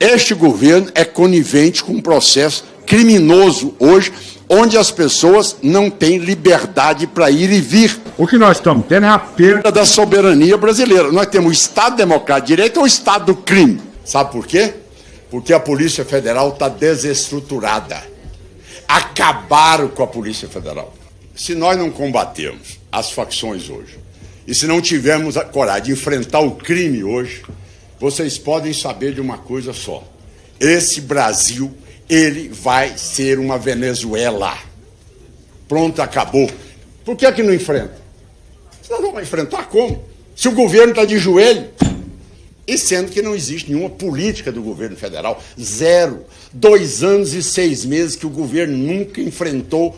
Este governo é conivente com um processo criminoso hoje, onde as pessoas não têm liberdade para ir e vir. O que nós estamos tendo é a perda Da soberania brasileira. Nós temos o Estado Democrático de Direito ou o Estado do crime. Sabe por quê? Porque a Polícia Federal está desestruturada. Acabaram com a Polícia Federal. Se nós não combatermos as facções hoje, e se não tivermos a coragem de enfrentar o crime hoje, vocês podem saber de uma coisa só. Esse Brasil, ele vai ser uma Venezuela. Pronto, acabou. Por que não enfrenta? Vocês não vão enfrentar como? Se o governo está de joelho. E sendo que não existe nenhuma política do governo federal. Zero. 2 anos e 6 meses que o governo nunca enfrentou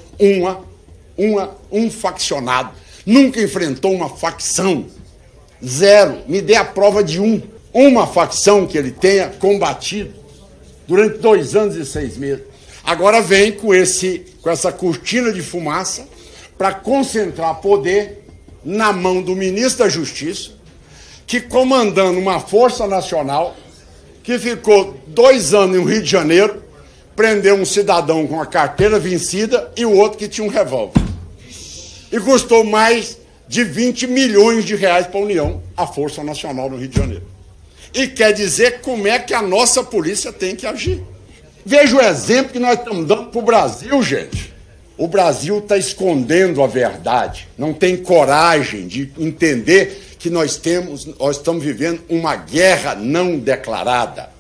um faccionado. Nunca enfrentou uma facção. Zero. Me dê a prova de uma facção que ele tenha combatido durante 2 anos e 6 meses. Agora vem com essa cortina de fumaça para concentrar poder na mão do ministro da Justiça, que comandando uma força nacional que ficou 2 anos no Rio de Janeiro, prendeu um cidadão com a carteira vencida e o outro que tinha um revólver. E custou mais de 20 milhões de reais para a União, a Força Nacional no Rio de Janeiro. E quer dizer como é que a nossa polícia tem que agir. Veja o exemplo que nós estamos dando para o Brasil, gente. O Brasil está escondendo a verdade, não tem coragem de entender que nós estamos vivendo uma guerra não declarada.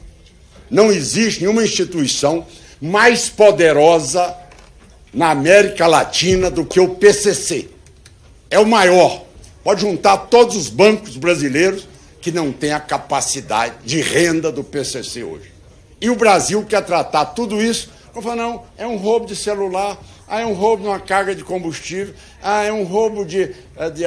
Não existe nenhuma instituição mais poderosa na América Latina do que o PCC. É o maior. Pode juntar todos os bancos brasileiros que não têm a capacidade de renda do PCC hoje. E o Brasil quer tratar tudo isso, como falar, não, é um roubo de celular, é um roubo de uma carga de combustível, é um roubo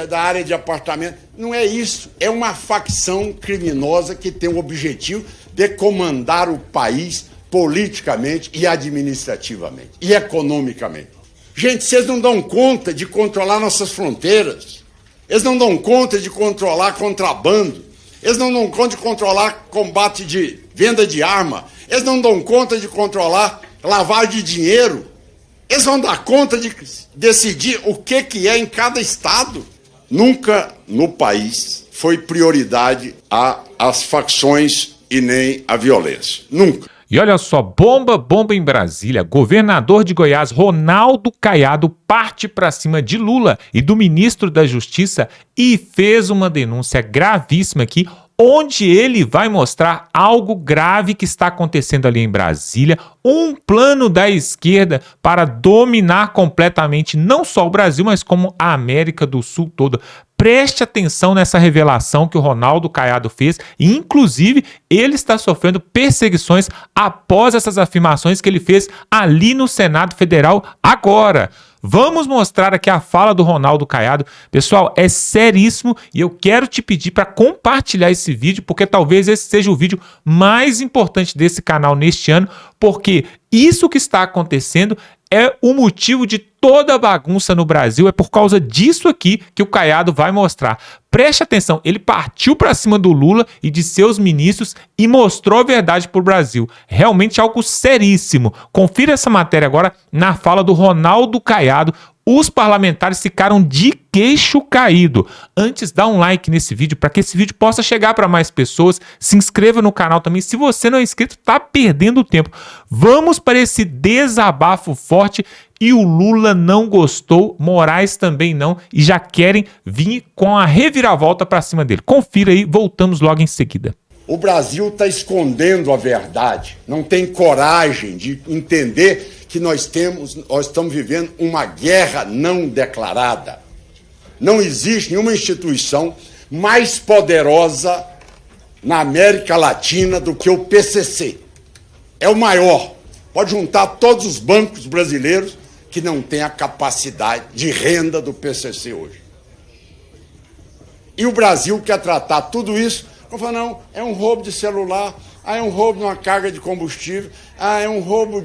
da área de apartamento. Não é isso, é uma facção criminosa que tem o objetivo de comandar o país politicamente e administrativamente e economicamente. Gente, vocês não dão conta de controlar nossas fronteiras, eles não dão conta de controlar contrabando, eles não dão conta de controlar combate de venda de arma, eles não dão conta de controlar lavagem de dinheiro, eles vão dar conta de decidir o que é em cada estado. Nunca no país foi prioridade as facções e nem a violência. Nunca. E olha só, bomba em Brasília. Governador de Goiás, Ronaldo Caiado, parte para cima de Lula e do ministro da Justiça e fez uma denúncia gravíssima aqui, onde ele vai mostrar algo grave que está acontecendo ali em Brasília, um plano da esquerda para dominar completamente não só o Brasil, mas como a América do Sul toda. Preste atenção nessa revelação que o Ronaldo Caiado fez e, inclusive, ele está sofrendo perseguições após essas afirmações que ele fez ali no Senado Federal agora. Vamos mostrar aqui a fala do Ronaldo Caiado. Pessoal, é seríssimo e eu quero te pedir para compartilhar esse vídeo, porque talvez esse seja o vídeo mais importante desse canal neste ano, porque isso que está acontecendo é o motivo de toda a bagunça no Brasil, é por causa disso aqui que o Caiado vai mostrar. Preste atenção, ele partiu para cima do Lula e de seus ministros e mostrou a verdade para o Brasil. Realmente algo seríssimo. Confira essa matéria agora na fala do Ronaldo Caiado. Os parlamentares ficaram de queixo caído. Antes, dá um like nesse vídeo para que esse vídeo possa chegar para mais pessoas. Se inscreva no canal também. Se você não é inscrito, tá perdendo tempo. Vamos para esse desabafo forte. E o Lula não gostou, Moraes também não, e já querem vir com a reviravolta para cima dele. Confira aí, voltamos logo em seguida. O Brasil está escondendo a verdade, não tem coragem de entender que nós estamos vivendo uma guerra não declarada. Não existe nenhuma instituição mais poderosa na América Latina do que o PCC. É o maior. Pode juntar todos os bancos brasileiros que não têm a capacidade de renda do PCC hoje. E o Brasil quer tratar tudo isso, como falar, não, é um roubo de celular, é um roubo de uma carga de combustível, é um roubo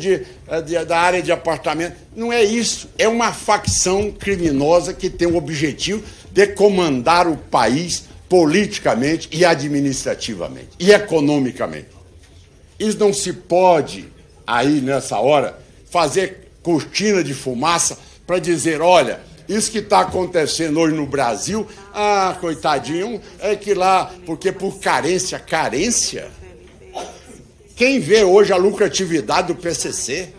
da área de apartamento. Não é isso, é uma facção criminosa que tem o objetivo de comandar o país politicamente e administrativamente e economicamente. Isso não se pode, aí, nessa hora, fazer cortina de fumaça para dizer, olha, isso que está acontecendo hoje no Brasil, coitadinho, é que lá, porque por carência, quem vê hoje a lucratividade do PCC?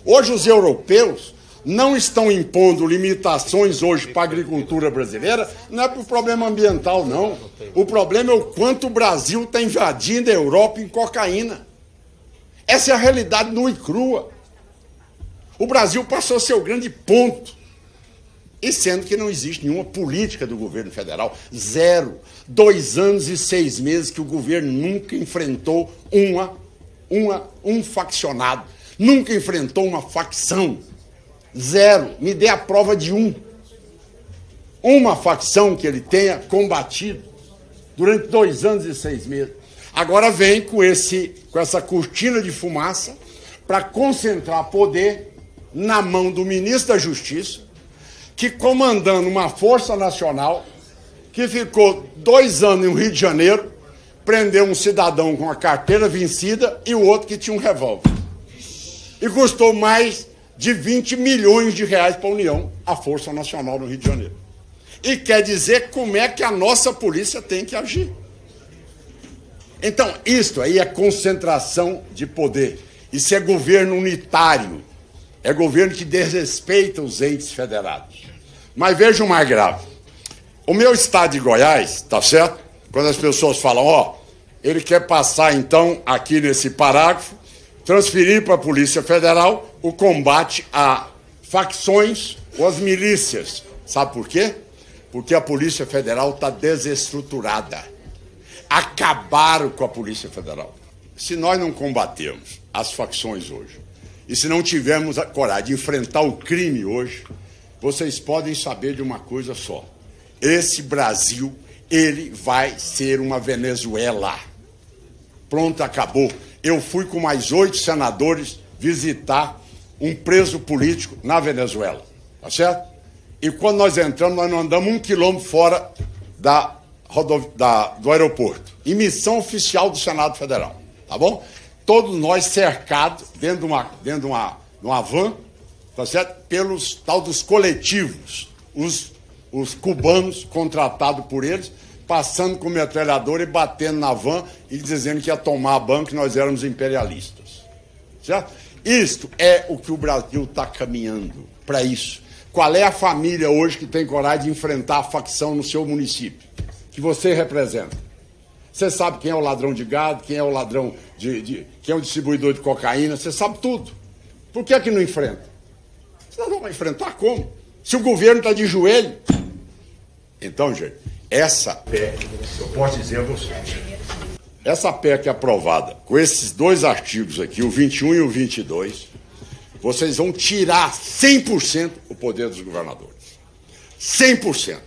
Hoje os europeus não estão impondo limitações hoje para a agricultura brasileira, não é por problema ambiental, não. O problema é o quanto o Brasil está invadindo a Europa em cocaína. Essa é a realidade nua e crua. O Brasil passou a ser o grande ponto. E sendo que não existe nenhuma política do governo federal, zero. 2 anos e 6 meses que o governo nunca enfrentou um faccionado, nunca enfrentou uma facção. Zero. Me dê a prova de uma facção que ele tenha combatido durante 2 anos e 6 meses. Agora vem com essa cortina de fumaça para concentrar poder na mão do ministro da Justiça, que comandando uma força nacional que ficou 2 anos no Rio de Janeiro, prendeu um cidadão com a carteira vencida e o outro que tinha um revólver. E custou mais de 20 milhões de reais para a União, a Força Nacional no Rio de Janeiro. E quer dizer como é que a nossa polícia tem que agir. Então, isto aí é concentração de poder. Isso é governo unitário. É governo que desrespeita os entes federados. Mas veja o mais grave. O meu estado de Goiás, tá certo? Quando as pessoas falam, ele quer passar, então, aqui nesse parágrafo, transferir para a Polícia Federal o combate a facções ou as milícias. Sabe por quê? Porque a Polícia Federal está desestruturada. Acabaram com a Polícia Federal. Se nós não combatermos as facções hoje, e se não tivermos a coragem de enfrentar o crime hoje, vocês podem saber de uma coisa só. Esse Brasil, ele vai ser uma Venezuela. Pronto, acabou. Eu fui com mais 8 senadores visitar um preso político na Venezuela, tá certo? E quando nós entramos, nós não andamos 1 quilômetro fora do aeroporto. Em missão oficial do Senado Federal, tá bom? Todos nós cercados dentro de uma van, tá certo? Pelos tal dos coletivos, os cubanos contratados por eles, passando com metralhadora e batendo na van e dizendo que ia tomar a banca, que nós éramos imperialistas. Certo? Isto é o que o Brasil está caminhando para isso. Qual é a família hoje que tem coragem de enfrentar a facção no seu município, que você representa? Você sabe quem é o ladrão de gado, quem é o ladrão quem é o distribuidor de cocaína, você sabe tudo. Por que é que não enfrenta? Você não vai enfrentar como? Se o governo está de joelho. Então, gente, essa PEC, eu posso dizer a vocês, essa PEC aprovada, com esses 2 artigos aqui, o 21 e o 22, vocês vão tirar 100% o poder dos governadores. 100%.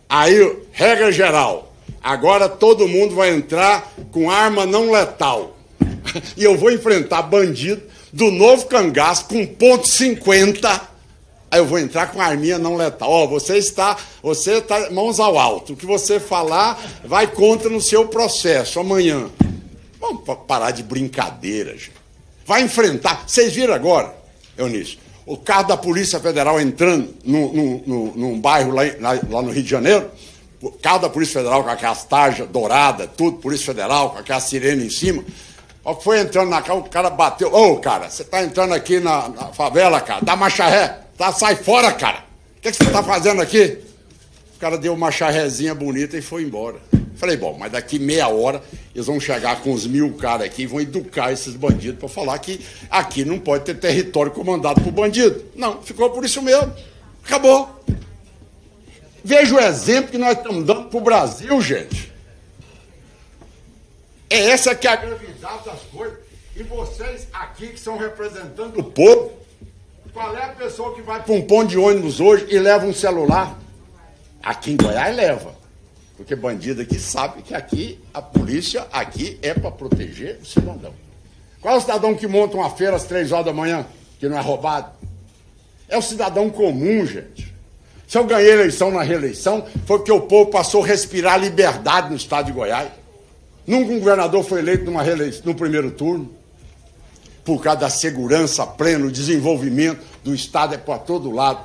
Aí, regra geral, agora todo mundo vai entrar com arma não letal. E eu vou enfrentar bandido do Novo Cangaço com .50. Aí eu vou entrar com a arminha não letal. Você está mãos ao alto. O que você falar vai contra no seu processo amanhã. Vamos parar de brincadeira, gente. Vai enfrentar. Vocês viram agora, Eunício, o carro da Polícia Federal entrando num bairro lá no Rio de Janeiro, o carro da Polícia Federal com aquelas tarjas douradas, tudo, Polícia Federal, com aquela sirene em cima. Foi entrando na casa, o cara bateu. Cara, você está entrando aqui na favela, cara, dá marcha ré. Sai fora, cara. O que você está fazendo aqui? O cara deu uma charrezinha bonita e foi embora. Falei, bom, mas daqui meia hora eles vão chegar com uns 1000 caras aqui e vão educar esses bandidos para falar que aqui não pode ter território comandado por bandido. Não, ficou por isso mesmo. Acabou. Veja o exemplo que nós estamos dando para o Brasil, gente. É essa que é a gravidade das coisas. E vocês aqui que são representantes do povo, qual é a pessoa que vai para um ponto de ônibus hoje e leva um celular? Aqui em Goiás leva. Porque bandido aqui sabe que aqui, a polícia aqui é para proteger o cidadão. Qual é o cidadão que monta uma feira às 3 horas da manhã, que não é roubado? É o cidadão comum, gente. Se eu ganhei eleição na reeleição, foi porque o povo passou a respirar liberdade no estado de Goiás. Nunca um governador foi eleito no primeiro turno, por causa da segurança plena, o desenvolvimento do Estado é para todo lado.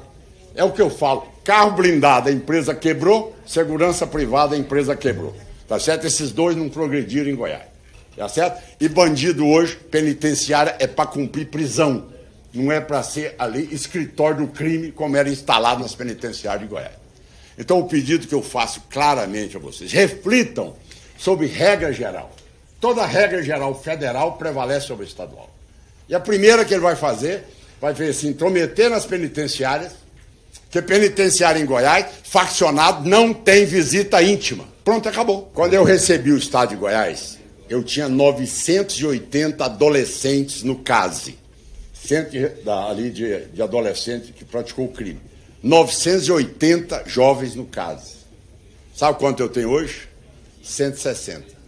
É o que eu falo, carro blindado, a empresa quebrou, segurança privada, a empresa quebrou. Tá certo? Esses dois não progrediram em Goiás. Tá certo? E bandido hoje, penitenciária, é para cumprir prisão. Não é para ser ali escritório do crime, como era instalado nas penitenciárias de Goiás. Então, o pedido que eu faço claramente a vocês, reflitam sobre regra geral. Toda regra geral federal prevalece sobre a estadual. E a primeira que ele vai fazer, vai se intrometer nas penitenciárias, que penitenciária em Goiás, faccionado, não tem visita íntima. Pronto, acabou. Quando eu recebi o estado de Goiás, eu tinha 980 adolescentes no CASE. Centro ali de adolescente que praticou o crime. 980 jovens no CASE. Sabe quanto eu tenho hoje? 160.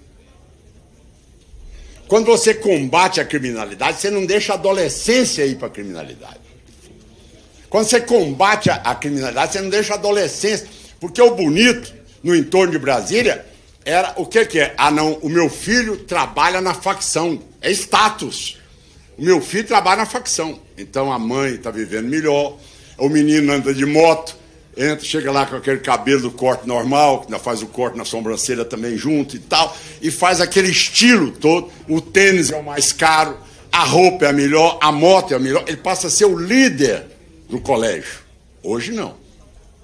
Quando você combate a criminalidade, você não deixa a adolescência ir para a criminalidade. Quando você combate a criminalidade, você não deixa a adolescência. Porque o bonito, no entorno de Brasília, era o que é? Ah, não, o meu filho trabalha na facção. É status. O meu filho trabalha na facção. Então a mãe está vivendo melhor, o menino anda de moto, chega lá com aquele cabelo do corte normal, que ainda faz o corte na sobrancelha também junto e tal, e faz aquele estilo todo. O tênis é o mais caro, a roupa é a melhor, a moto é a melhor. Ele passa a ser o líder do colégio. Hoje não.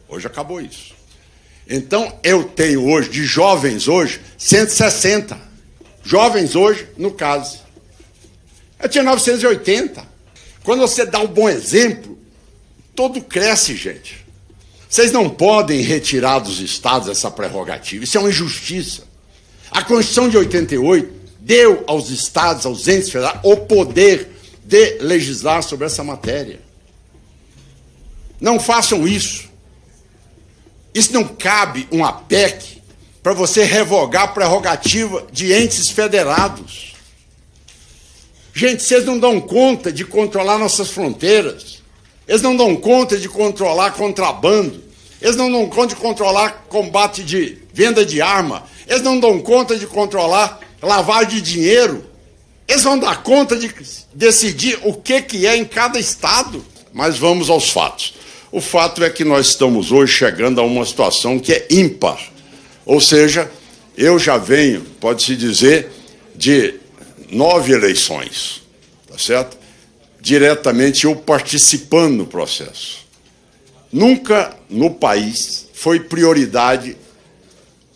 Hoje acabou isso. Então eu tenho hoje, de jovens hoje, 160. Jovens hoje, no caso. Eu tinha 980. Quando você dá um bom exemplo, todo cresce, gente. Vocês não podem retirar dos estados essa prerrogativa. Isso é uma injustiça. A Constituição de 88 deu aos estados, aos entes federais, o poder de legislar sobre essa matéria. Não façam isso. Isso não cabe uma PEC para você revogar a prerrogativa de entes federados. Gente, vocês não dão conta de controlar nossas fronteiras. Eles não dão conta de controlar contrabando. Eles não dão conta de controlar combate de venda de arma. Eles não dão conta de controlar lavagem de dinheiro. Eles vão dar conta de decidir o que é em cada estado. Mas vamos aos fatos. O fato é que nós estamos hoje chegando a uma situação que é ímpar. Ou seja, eu já venho, pode-se dizer, de 9 eleições, tá certo? Diretamente eu participando no processo. Nunca no país foi prioridade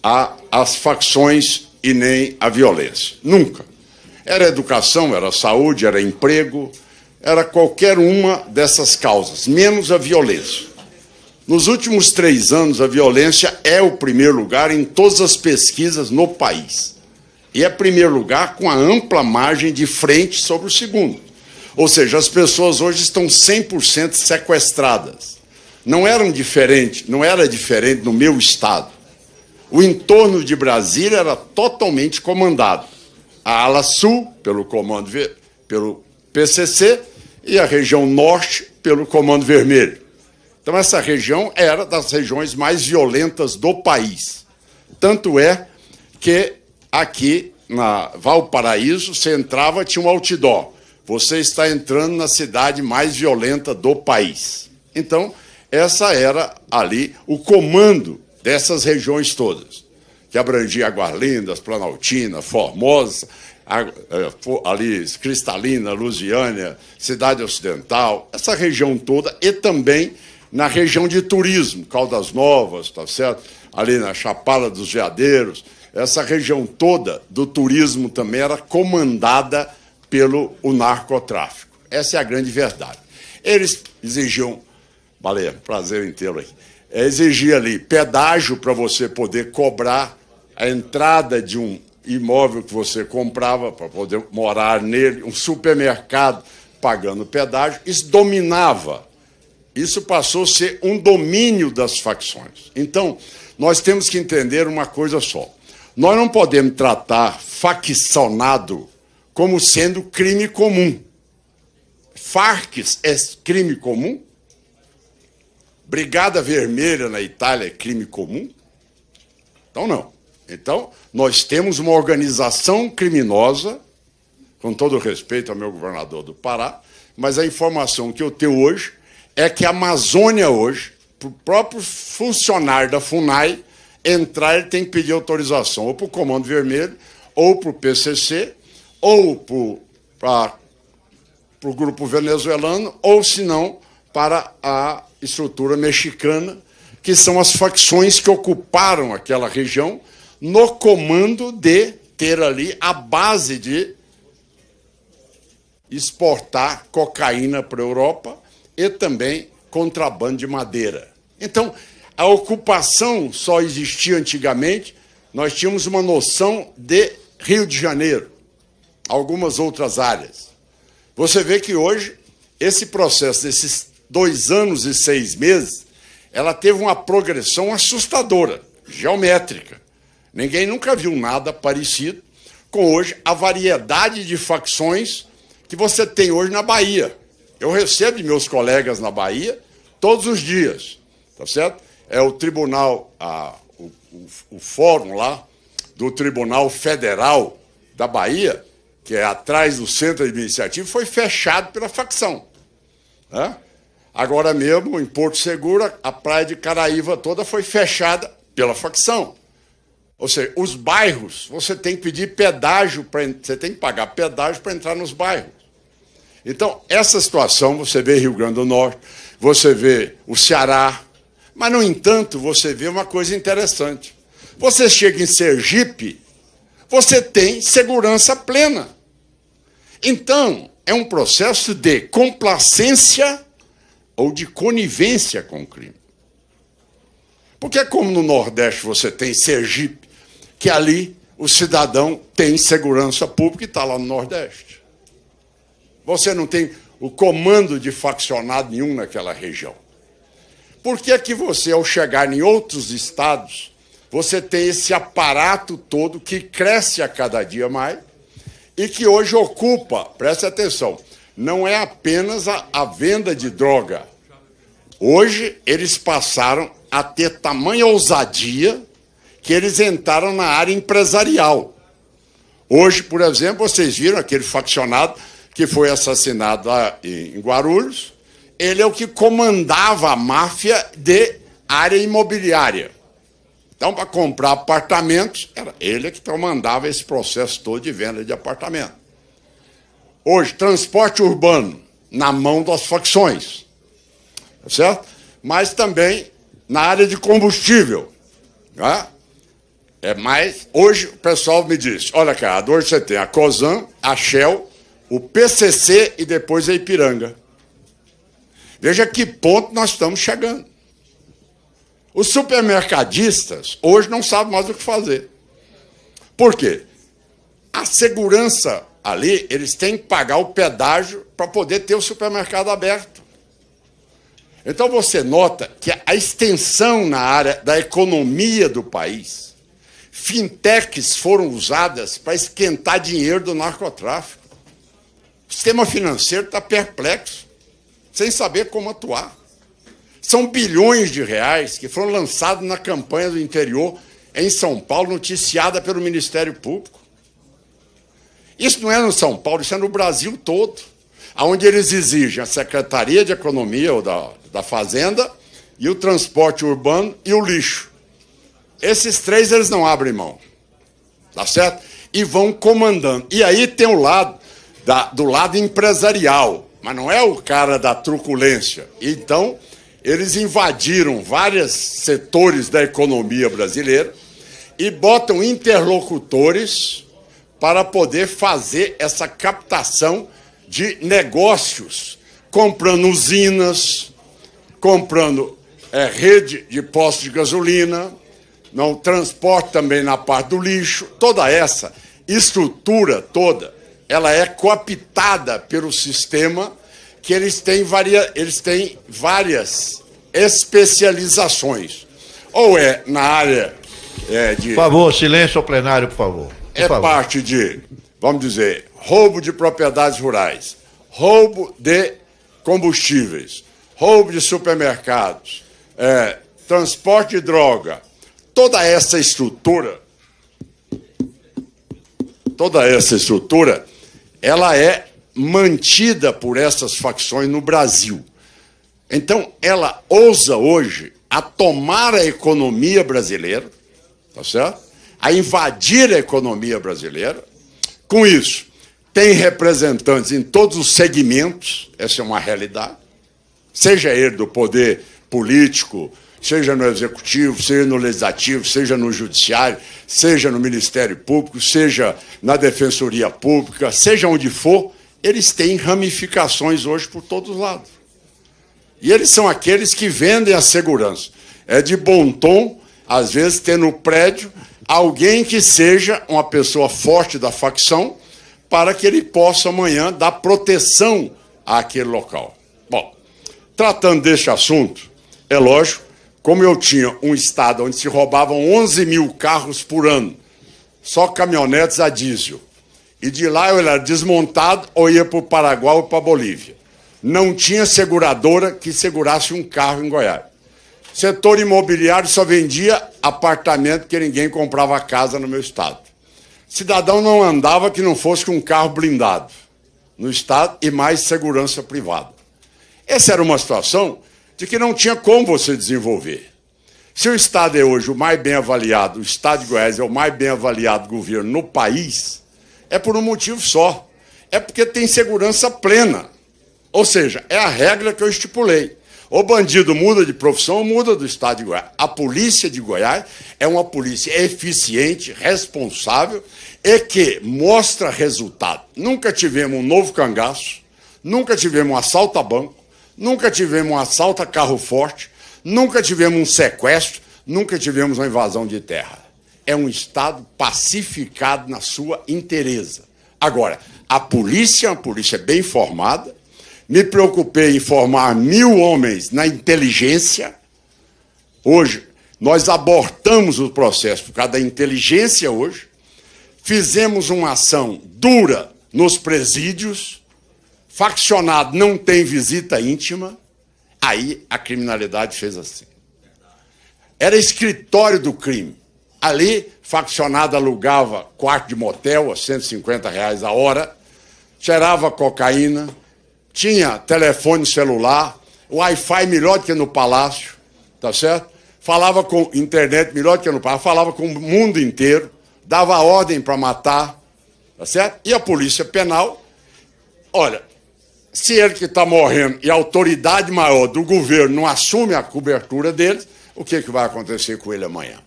as facções e nem a violência. Nunca. Era educação, era saúde, era emprego, era qualquer uma dessas causas, menos a violência. Nos últimos 3 anos, a violência é o primeiro lugar em todas as pesquisas no país. E é primeiro lugar com a ampla margem de frente sobre o segundo. Ou seja, as pessoas hoje estão 100% sequestradas. Não era diferente no meu estado. O entorno de Brasília era totalmente comandado. A ala sul, pelo PCC, e a região norte, pelo Comando Vermelho. Então, essa região era das regiões mais violentas do país. Tanto é que aqui, na Valparaíso, você entrava, tinha um outdoor. Você está entrando na cidade mais violenta do país. Então, essa era ali o comando dessas regiões todas, que abrangia Águas Lindas, Planaltina, Formosa, ali Cristalina, Lusiânia, Cidade Ocidental, essa região toda, e também na região de turismo, Caldas Novas, tá certo? Ali na Chapada dos Veadeiros, essa região toda do turismo também era comandada pelo narcotráfico. Essa é a grande verdade. Eles exigiam, Baleia, prazer inteiro aqui, exigia ali pedágio para você poder cobrar a entrada de um imóvel que você comprava para poder morar nele, um supermercado pagando pedágio. Isso dominava. Isso passou a ser um domínio das facções. Então, nós temos que entender uma coisa só. Nós não podemos tratar faccionado como sendo crime comum. Farc é crime comum? Brigada Vermelha na Itália é crime comum? Então, não. Então, nós temos uma organização criminosa, com todo respeito ao meu governador do Pará, mas a informação que eu tenho hoje é que a Amazônia hoje, para o próprio funcionário da FUNAI entrar, ele tem que pedir autorização ou para o Comando Vermelho, ou para o PCC, ou para o grupo venezuelano, ou, se não, para a estrutura mexicana, que são as facções que ocuparam aquela região no comando de ter ali a base de exportar cocaína para a Europa e também contrabando de madeira. Então, a ocupação só existia antigamente, nós tínhamos uma noção de Rio de Janeiro, algumas outras áreas. Você vê que hoje, esse processo desses 2 anos e 6 meses, ela teve uma progressão assustadora, geométrica. Ninguém nunca viu nada parecido com hoje a variedade de facções que você tem hoje na Bahia. Eu recebo de meus colegas na Bahia todos os dias, tá certo? É o tribunal, o fórum lá do Tribunal Federal da Bahia, que é atrás do centro administrativo, foi fechado pela facção. Né? Agora mesmo, em Porto Seguro, a praia de Caraíva toda foi fechada pela facção. Ou seja, os bairros, você tem que pedir pedágio, você tem que pagar pedágio para entrar nos bairros. Então, essa situação, você vê Rio Grande do Norte, você vê o Ceará, mas, no entanto, você vê uma coisa interessante. Você chega em Sergipe, você tem segurança plena. Então, é um processo de complacência ou de conivência com o crime. Porque como no Nordeste você tem Sergipe, que ali o cidadão tem segurança pública e está lá no Nordeste. Você não tem o comando de faccionado nenhum naquela região. Por que é que você, ao chegar em outros estados, você tem esse aparato todo que cresce a cada dia mais e que hoje ocupa, preste atenção, não é apenas a venda de droga. Hoje eles passaram a ter tamanha ousadia que eles entraram na área empresarial. Hoje, por exemplo, vocês viram aquele faccionado que foi assassinado lá em Guarulhos, ele é o que comandava a máfia de área imobiliária. Então, para comprar apartamentos, era ele que comandava esse processo todo de venda de apartamento. Hoje, transporte urbano, na mão das facções, certo? Mas também na área de combustível. Né? Hoje o pessoal me diz, olha, cara, hoje você tem a Cosan, a Shell, o PCC e depois a Ipiranga. Veja que ponto nós estamos chegando. Os supermercadistas hoje não sabem mais o que fazer. Por quê? A segurança ali, eles têm que pagar o pedágio para poder ter o supermercado aberto. Então você nota que a extensão na área da economia do país, fintechs foram usadas para esquentar dinheiro do narcotráfico. O sistema financeiro está perplexo, sem saber como atuar. São bilhões de reais que foram lançados na campanha do interior em São Paulo, noticiada pelo Ministério Público. Isso não é no São Paulo, isso é no Brasil todo, onde eles exigem a Secretaria de Economia ou da Fazenda e o transporte urbano e o lixo. Esses 3 eles não abrem mão, tá certo? E vão comandando. E aí tem o lado do lado empresarial, mas não é o cara da truculência. Então, eles invadiram vários setores da economia brasileira e botam interlocutores para poder fazer essa captação de negócios, comprando usinas, comprando rede de postos de gasolina, não, transporte também na parte do lixo. Toda essa estrutura toda, ela é cooptada pelo sistema, que eles têm várias especializações. Ou é na área de... Por favor, silêncio ao plenário, por favor. Parte de, vamos dizer, roubo de propriedades rurais, roubo de combustíveis, roubo de supermercados, transporte de droga. Toda essa estrutura, toda essa estrutura, ela é mantida por essas facções no Brasil. Então, ela ousa hoje a tomar a economia brasileira, tá certo? A invadir a economia brasileira. Com isso, tem representantes em todos os segmentos, essa é uma realidade, seja ele do poder político, seja no executivo, seja no legislativo, seja no judiciário, seja no Ministério Público, seja na Defensoria Pública, seja onde for, eles têm ramificações hoje por todos os lados. E eles são aqueles que vendem a segurança. É de bom tom, às vezes, ter no prédio alguém que seja uma pessoa forte da facção para que ele possa amanhã dar proteção àquele local. Bom, tratando deste assunto, é lógico, como eu tinha um estado onde se roubavam 11 mil carros por ano, só caminhonetes a diesel, e de lá eu era desmontado ou ia para o Paraguai ou para a Bolívia. Não tinha seguradora que segurasse um carro em Goiás. Setor imobiliário só vendia apartamento porque ninguém comprava casa no meu estado. Cidadão não andava que não fosse com um carro blindado no estado e mais segurança privada. Essa era uma situação de que não tinha como você desenvolver. Se o estado é hoje o mais bem avaliado, o estado de Goiás é o mais bem avaliado governo no país, é por um motivo só. É porque tem segurança plena. Ou seja, é a regra que eu estipulei. O bandido muda de profissão, muda do estado de Goiás. A polícia de Goiás é uma polícia eficiente, responsável e que mostra resultado. Nunca tivemos um novo cangaço, nunca tivemos um assalto a banco, nunca tivemos um assalto a carro forte, nunca tivemos um sequestro, nunca tivemos uma invasão de terra. É um estado pacificado na sua inteireza. Agora, a polícia é uma polícia bem formada. Me preocupei em formar 1000 homens na inteligência. Hoje, nós abortamos o processo por causa da inteligência hoje. Fizemos uma ação dura nos presídios. Faccionado não tem visita íntima. Aí a criminalidade fez assim. Era escritório do crime. Ali, faccionado alugava quarto de motel a R$150 a hora, cheirava cocaína, tinha telefone celular, Wi-Fi melhor do que no palácio, tá certo? Falava com internet melhor do que no palácio, falava com o mundo inteiro, dava ordem para matar, tá certo? E a polícia penal, olha, se ele que está morrendo e a autoridade maior do governo não assume a cobertura deles, o que vai acontecer com ele amanhã?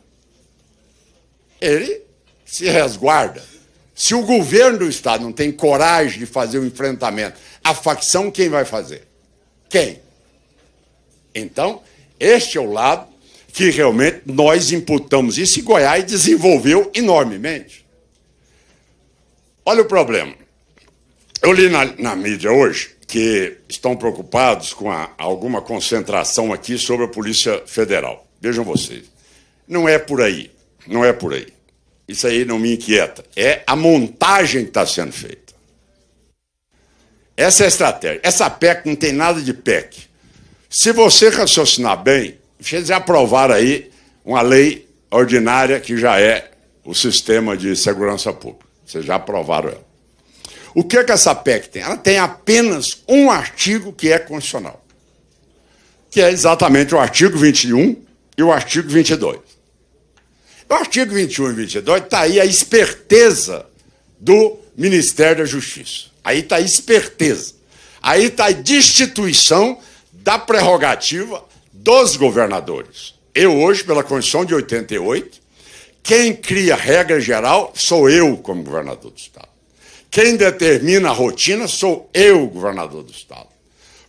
Ele se resguarda. Se o governo do Estado não tem coragem de fazer o enfrentamento, a facção quem vai fazer? Quem? Então, este é o lado que realmente nós imputamos isso e Goiás desenvolveu enormemente. Olha o problema. Eu li na mídia hoje que estão preocupados com alguma concentração aqui sobre a Polícia Federal. Vejam vocês. Não é por aí. Não é por aí. Isso aí não me inquieta. É a montagem que está sendo feita. Essa é a estratégia. Essa PEC não tem nada de PEC. Se você raciocinar bem, vocês já aprovaram aí uma lei ordinária que já é o sistema de segurança pública. Vocês já aprovaram ela. O que essa PEC tem? Ela tem apenas um artigo que é constitucional, que é exatamente o artigo 21 e o artigo 22. O artigo 21 e 22 está aí a esperteza do Ministério da Justiça. Aí está a esperteza. Aí está a destituição da prerrogativa dos governadores. Eu hoje, pela Constituição de 88, quem cria regra geral sou eu como governador do Estado. Quem determina a rotina sou eu, governador do Estado.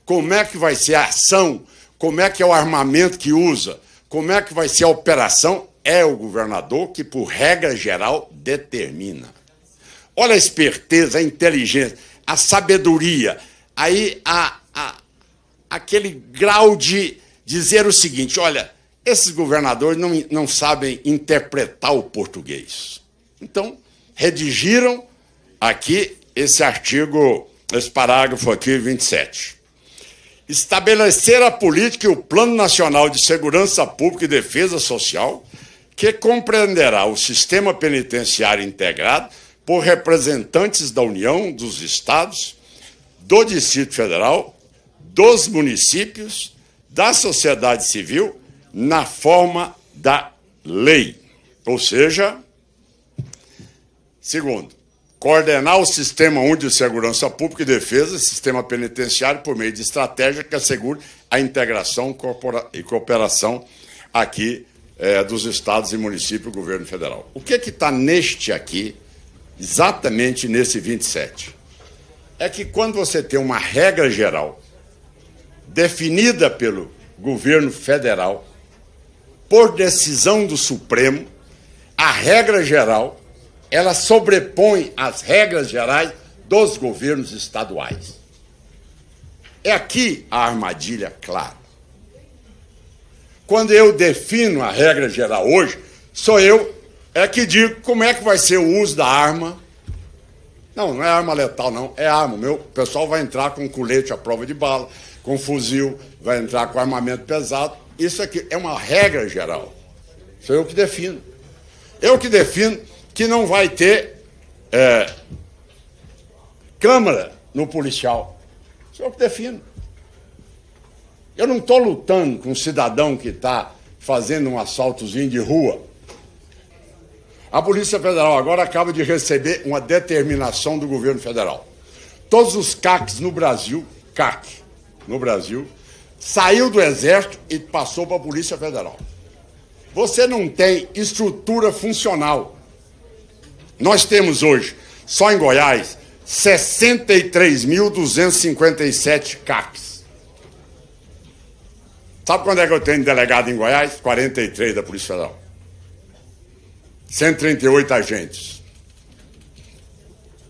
Como é que vai ser a ação? Como é que é o armamento que usa? Como é que vai ser a operação? É o governador que, por regra geral, determina. Olha a esperteza, a inteligência, a sabedoria. Aí, aquele grau de dizer o seguinte, olha, esses governadores não sabem interpretar o português. Então, redigiram aqui esse artigo, esse parágrafo aqui, 27. Estabelecer a política e o Plano Nacional de Segurança Pública e Defesa Social, que compreenderá o sistema penitenciário integrado, por representantes da União, dos estados, do Distrito Federal, dos municípios, da sociedade civil, na forma da lei. Ou seja, segundo, coordenar o Sistema Único de Segurança Pública e Defesa, sistema penitenciário, por meio de estratégia que assegure a integração e cooperação aqui dos estados e municípios do governo federal. O que está neste aqui, exatamente nesse 27? É que quando você tem uma regra geral definida pelo governo federal, por decisão do Supremo, a regra geral, ela sobrepõe as regras gerais dos governos estaduais. É aqui a armadilha clara. Quando eu defino a regra geral hoje, sou eu que digo como é que vai ser o uso da arma. Não é arma letal, não. É arma. O pessoal vai entrar com colete à prova de bala, com fuzil, vai entrar com armamento pesado. Isso aqui é uma regra geral. Sou eu que defino. Eu que defino que não vai ter câmara no policial. Sou eu que defino. Eu não estou lutando com um cidadão que está fazendo um assaltozinho de rua. A Polícia Federal agora acaba de receber uma determinação do governo federal. Todos os CACs no Brasil, saiu do Exército e passou para a Polícia Federal. Você não tem estrutura funcional. Nós temos hoje, só em Goiás, 63.257 CACs. Sabe quando é que eu tenho delegado em Goiás? 43 da Polícia Federal. 138 agentes.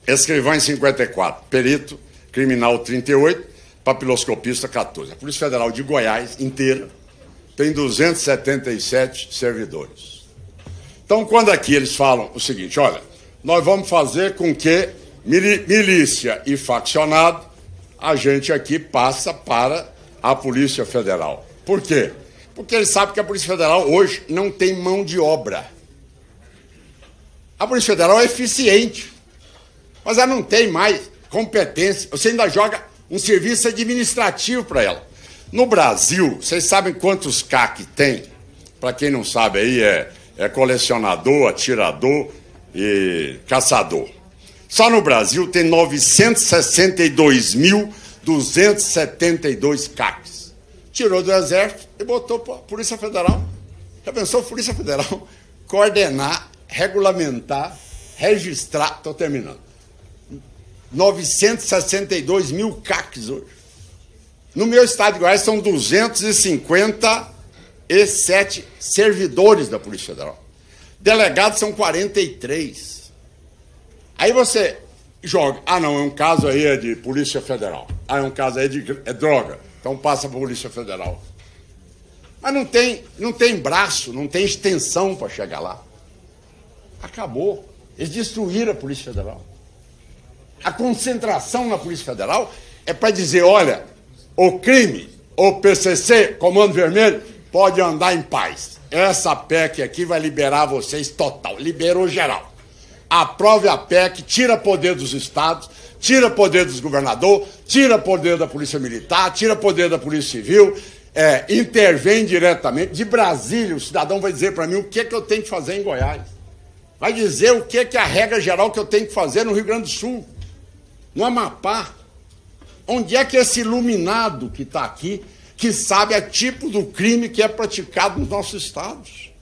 Escrivão em 54. Perito criminal 38. Papiloscopista 14. A Polícia Federal de Goiás inteira tem 277 servidores. Então, quando aqui eles falam o seguinte, olha, nós vamos fazer com que milícia e faccionado, a gente aqui passa para a Polícia Federal. Por quê? Porque eles sabem que a Polícia Federal hoje não tem mão de obra. A Polícia Federal é eficiente, mas ela não tem mais competência. Você ainda joga um serviço administrativo para ela. No Brasil, vocês sabem quantos CAC tem? Para quem não sabe aí, é colecionador, atirador e caçador. Só no Brasil tem 962.272 CACs. Tirou do Exército e botou para a Polícia Federal. Já pensou a Polícia Federal coordenar, regulamentar, registrar... Estou terminando. 962 mil CACs hoje. No meu estado de Goiás são 257 servidores da Polícia Federal. Delegados são 43. Aí você joga, não, é um caso aí de Polícia Federal. É um caso aí de droga. Então passa para a Polícia Federal. Mas não tem braço, não tem extensão para chegar lá. Acabou. Eles destruíram a Polícia Federal. A concentração na Polícia Federal é para dizer, olha, o crime, o PCC, Comando Vermelho, pode andar em paz. Essa PEC aqui vai liberar vocês total. Liberou geral. Aprove a PEC, tira poder dos estados, tira poder dos governadores, tira poder da Polícia Militar, tira poder da Polícia Civil, intervém diretamente. De Brasília, o cidadão vai dizer para mim o que eu tenho que fazer em Goiás. Vai dizer o que é a regra geral que eu tenho que fazer no Rio Grande do Sul, no Amapá. Onde é que esse iluminado que está aqui, que sabe o tipo do crime que é praticado nos nossos estados?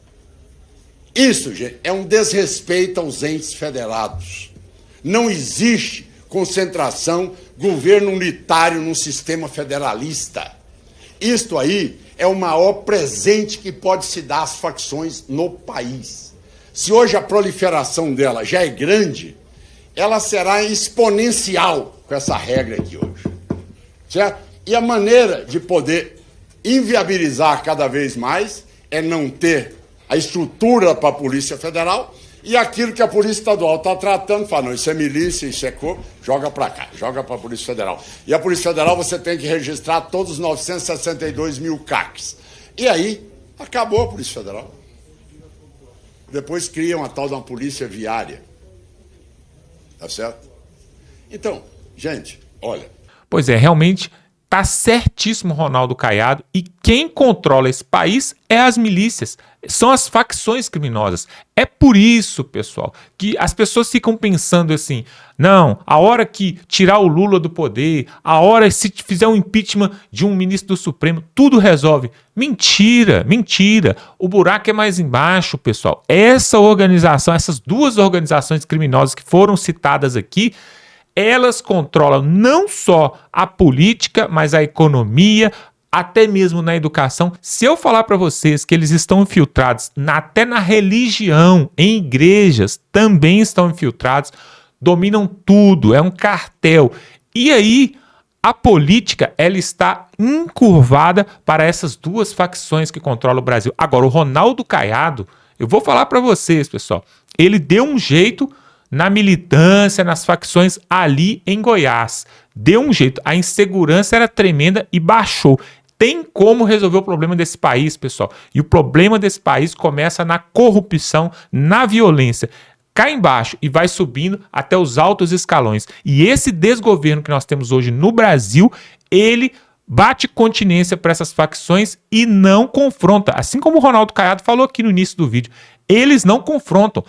Isso, gente, é um desrespeito aos entes federados. Não existe concentração, governo unitário num sistema federalista. Isto aí é o maior presente que pode se dar às facções no país. Se hoje a proliferação dela já é grande, ela será exponencial com essa regra aqui hoje. Certo? E a maneira de poder inviabilizar cada vez mais é não ter a estrutura para a Polícia Federal e aquilo que a Polícia Estadual está tratando, fala, não, isso é milícia, isso é corpo, joga para cá, joga para a Polícia Federal. E a Polícia Federal você tem que registrar todos os 962 mil CACs. E aí, acabou a Polícia Federal. Depois criam a tal de uma polícia viária. Tá certo? Então, gente, olha. Pois é, realmente tá certíssimo Ronaldo Caiado, e quem controla esse país é as milícias, são as facções criminosas. É por isso, pessoal, que as pessoas ficam pensando assim, não, a hora que tirar o Lula do poder, a hora se fizer um impeachment de um ministro do Supremo, tudo resolve. Mentira, mentira. O buraco é mais embaixo, pessoal. Essa organização, essas duas organizações criminosas que foram citadas aqui, elas controlam não só a política, mas a economia, até mesmo na educação. Se eu falar para vocês que eles estão infiltrados até na religião, em igrejas, também estão infiltrados, dominam tudo, é um cartel. E aí, a política, ela está encurvada para essas duas facções que controlam o Brasil. Agora, o Ronaldo Caiado, eu vou falar para vocês, pessoal, ele deu um jeito na militância, nas facções ali em Goiás. Deu um jeito. A insegurança era tremenda e baixou. Tem como resolver o problema desse país, pessoal. E o problema desse país começa na corrupção, na violência. Cá embaixo e vai subindo até os altos escalões. E esse desgoverno que nós temos hoje no Brasil, ele bate continência para essas facções e não confronta. Assim como o Ronaldo Caiado falou aqui no início do vídeo. Eles não confrontam.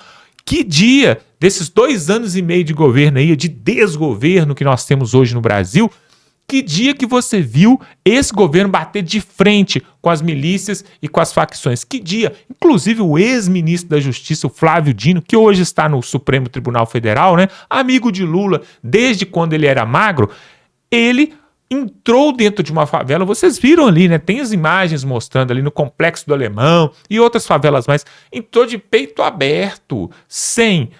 Que dia desses 2 anos e meio de governo aí, de desgoverno que nós temos hoje no Brasil, que dia que você viu esse governo bater de frente com as milícias e com as facções? Que dia? Inclusive o ex-ministro da Justiça, o Flávio Dino, que hoje está no Supremo Tribunal Federal, né? Amigo de Lula desde quando ele era magro, ele entrou dentro de uma favela, vocês viram ali, né? Tem as imagens mostrando ali no Complexo do Alemão e outras favelas mais. Entrou de peito aberto, sem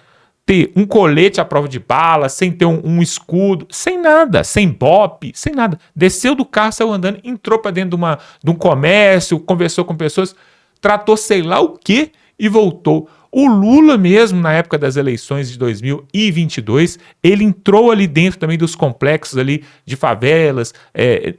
ter um colete à prova de bala, sem ter um escudo, sem nada, sem bope, sem nada. Desceu do carro, saiu andando, entrou para dentro de um comércio, conversou com pessoas, tratou sei lá o quê e voltou. O Lula mesmo, na época das eleições de 2022, ele entrou ali dentro também dos complexos ali de favelas,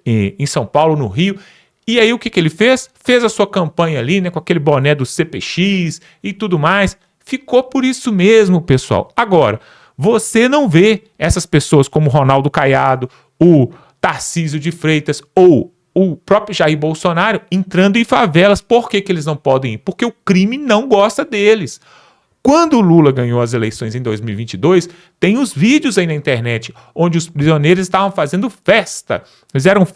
em São Paulo, no Rio. E aí o que ele fez? Fez a sua campanha ali, né, com aquele boné do CPX e tudo mais. Ficou por isso mesmo, pessoal. Agora, você não vê essas pessoas como o Ronaldo Caiado, o Tarcísio de Freitas ou o próprio Jair Bolsonaro entrando em favelas. Por que eles não podem ir? Porque o crime não gosta deles. Quando o Lula ganhou as eleições em 2022, tem os vídeos aí na internet onde os prisioneiros estavam fazendo festa. Fizeram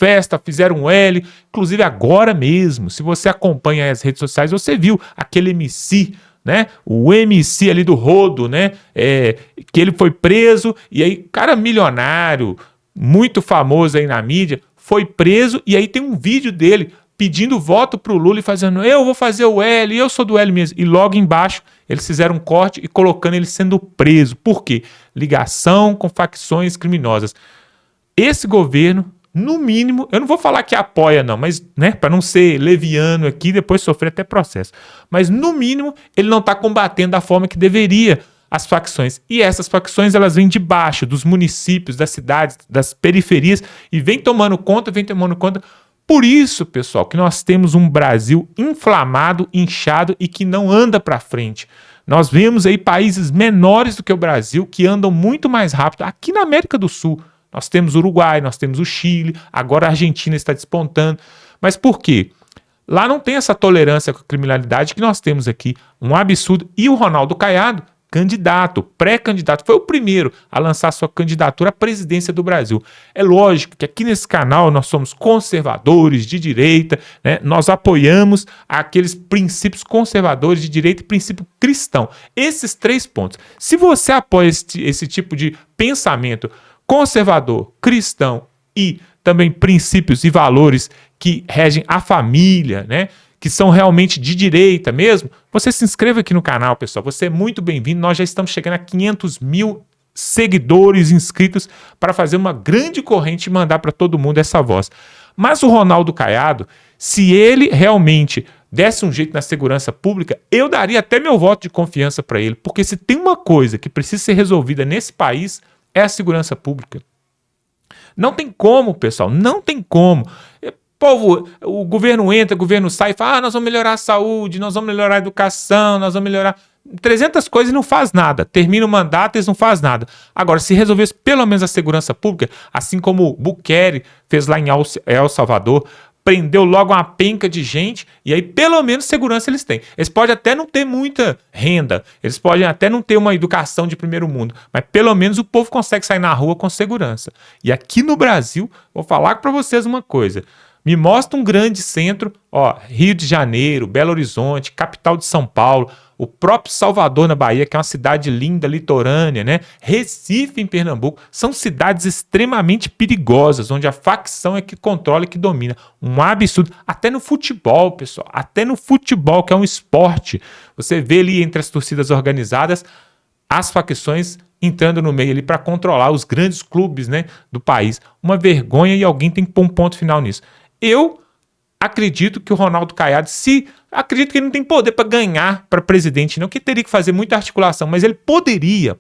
um L, inclusive agora mesmo. Se você acompanha as redes sociais, você viu aquele MC, né? O MC ali do Rodo, né? Que ele foi preso e aí, cara milionário, muito famoso aí na mídia, foi preso e aí tem um vídeo dele pedindo voto pro Lula e fazendo, eu vou fazer o L, eu sou do L mesmo. E logo embaixo eles fizeram um corte e colocando ele sendo preso. Por quê? Ligação com facções criminosas. Esse governo, no mínimo, eu não vou falar que apoia não, mas, né, para não ser leviano aqui, depois sofrer até processo. Mas, no mínimo, ele não está combatendo da forma que deveria as facções. E essas facções, elas vêm de baixo, dos municípios, das cidades, das periferias, e vem tomando conta. Por isso, pessoal, que nós temos um Brasil inflamado, inchado e que não anda para frente. Nós vemos aí países menores do que o Brasil que andam muito mais rápido. Aqui na América do Sul, nós temos o Uruguai, nós temos o Chile, agora a Argentina está despontando. Mas por quê? Lá não tem essa tolerância com a criminalidade que nós temos aqui. Um absurdo. E o Ronaldo Caiado, candidato, pré-candidato, foi o primeiro a lançar sua candidatura à presidência do Brasil. É lógico que aqui nesse canal nós somos conservadores de direita, né? Nós apoiamos aqueles princípios conservadores de direita e princípio cristão. Esses 3 pontos. Se você apoia esse tipo de pensamento conservador, cristão e também princípios e valores que regem a família, né? Que são realmente de direita mesmo, você se inscreva aqui no canal, pessoal. Você é muito bem-vindo. Nós já estamos chegando a 500 mil seguidores inscritos para fazer uma grande corrente e mandar para todo mundo essa voz. Mas o Ronaldo Caiado, se ele realmente desse um jeito na segurança pública, eu daria até meu voto de confiança para ele. Porque se tem uma coisa que precisa ser resolvida nesse país, é a segurança pública. Não tem como, pessoal, não tem como. Povo, o governo entra, o governo sai e fala, nós vamos melhorar a saúde, nós vamos melhorar a educação, nós vamos melhorar... 300 coisas e não faz nada. Termina o mandato e eles não fazem nada. Agora, se resolvesse pelo menos a segurança pública, assim como o Bukele fez lá em El Salvador, prendeu logo uma penca de gente e aí pelo menos segurança eles têm. Eles podem até não ter muita renda, eles podem até não ter uma educação de primeiro mundo, mas pelo menos o povo consegue sair na rua com segurança. E aqui no Brasil, vou falar para vocês uma coisa. Me mostra um grande centro, ó, Rio de Janeiro, Belo Horizonte, capital de São Paulo, o próprio Salvador na Bahia, que é uma cidade linda, litorânea, né? Recife em Pernambuco, são cidades extremamente perigosas, onde a facção é que controla e que domina. Um absurdo, até no futebol, pessoal, até no futebol, que é um esporte. Você vê ali entre as torcidas organizadas, as facções entrando no meio ali para controlar os grandes clubes, né, do país. Uma vergonha e alguém tem que pôr um ponto final nisso. Eu acredito que o Ronaldo Caiado, acredito que ele não tem poder para ganhar para presidente, não, que teria que fazer muita articulação, mas ele poderia,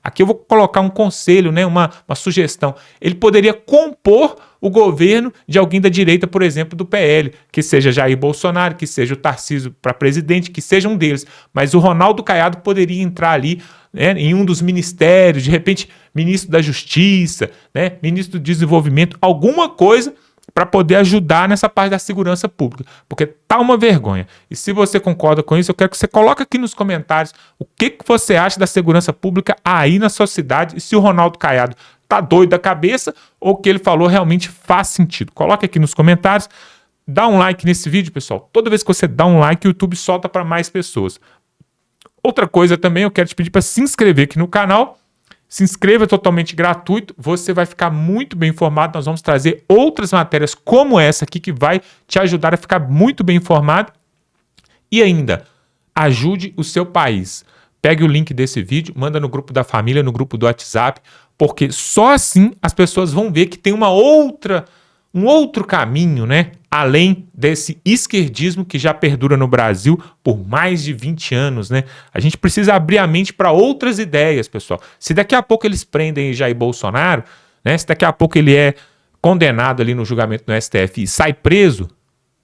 aqui eu vou colocar um conselho, né, uma sugestão, ele poderia compor o governo de alguém da direita, por exemplo, do PL, que seja Jair Bolsonaro, que seja o Tarcísio para presidente, que seja um deles, mas o Ronaldo Caiado poderia entrar ali, né, em um dos ministérios, de repente, ministro da Justiça, né, ministro do Desenvolvimento, alguma coisa para poder ajudar nessa parte da segurança pública, porque tá uma vergonha. E se você concorda com isso, eu quero que você coloque aqui nos comentários o que você acha da segurança pública aí na sua cidade e se o Ronaldo Caiado tá doido da cabeça ou o que ele falou realmente faz sentido. Coloque aqui nos comentários, dá um like nesse vídeo, pessoal. Toda vez que você dá um like, o YouTube solta para mais pessoas. Outra coisa também, eu quero te pedir para se inscrever aqui no canal. Se inscreva, totalmente gratuito, você vai ficar muito bem informado, nós vamos trazer outras matérias como essa aqui que vai te ajudar a ficar muito bem informado. E ainda, ajude o seu país. Pegue o link desse vídeo, manda no grupo da família, no grupo do WhatsApp, porque só assim as pessoas vão ver que tem um outro caminho, né? Além desse esquerdismo que já perdura no Brasil por mais de 20 anos, né? A gente precisa abrir a mente para outras ideias, pessoal. Se daqui a pouco eles prendem Jair Bolsonaro, né? Se daqui a pouco ele é condenado ali no julgamento no STF e sai preso, o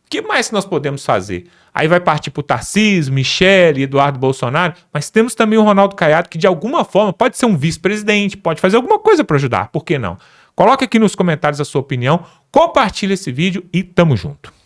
que mais nós podemos fazer? Aí vai partir para o Tarcísio, Michele, Eduardo Bolsonaro, mas temos também o Ronaldo Caiado, que de alguma forma pode ser um vice-presidente, pode fazer alguma coisa para ajudar, por que não? Coloque aqui nos comentários a sua opinião, compartilhe esse vídeo e tamo junto.